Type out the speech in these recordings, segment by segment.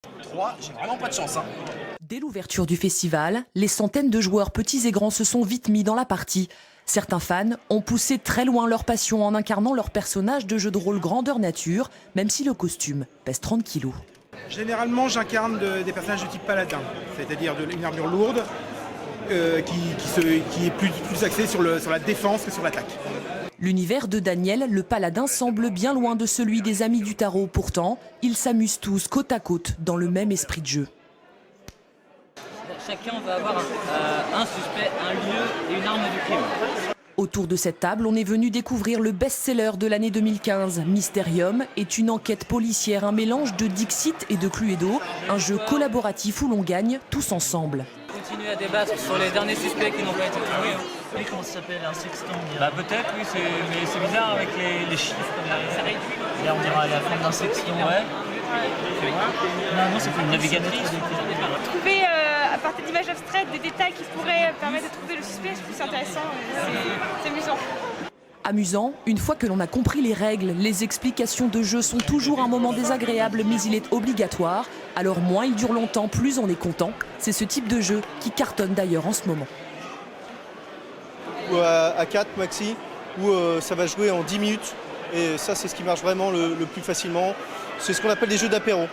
3, j'ai vraiment pas de chance. Hein. Dès l'ouverture du festival, les centaines de joueurs petits et grands se sont vite mis dans la partie. Certains fans ont poussé très loin leur passion en incarnant leur personnage de jeu de rôle grandeur nature, même si le costume pèse 30 kilos. Généralement, j'incarne des personnages de type paladin, c'est-à-dire une armure lourde qui est plus axée sur la défense que sur l'attaque. L'univers de Daniel, le paladin, semble bien loin de celui des Amis du Tarot. Pourtant, ils s'amusent tous côte à côte dans le même esprit de jeu. Chacun va avoir un suspect, un lieu et une arme du crime. Autour de cette table, on est venu découvrir le best-seller de l'année 2015. Mysterium est une enquête policière, un mélange de Dixit et de Cluedo, un jeu collaboratif où l'on gagne tous ensemble. Continuer à débattre sur les derniers suspects qui n'ont pas été trouvés. Oui, comment ça s'appelle, un sextant? Bah peut-être, oui, mais c'est bizarre avec les chiffres. Ça réduit. Là, on dirait à la fin d'un sextant. Ouais. Non, c'est une navigatrice. Trouver à partir d'images abstraites des détails qui pourraient permettre de trouver le suspect, je trouve c'est intéressant, c'est amusant. Amusant, une fois que l'on a compris les règles, les explications de jeu sont toujours un moment désagréable, mais il est obligatoire. Alors moins il dure longtemps, plus on est content. C'est ce type de jeu qui cartonne d'ailleurs en ce moment. Ou à 4 maxi, où ça va jouer en 10 minutes. Et ça, c'est ce qui marche vraiment le plus facilement. C'est ce qu'on appelle des jeux d'apéro.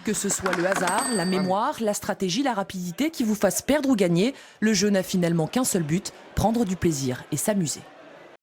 Que ce soit le hasard, la mémoire, la stratégie, la rapidité qui vous fasse perdre ou gagner, le jeu n'a finalement qu'un seul but, prendre du plaisir et s'amuser.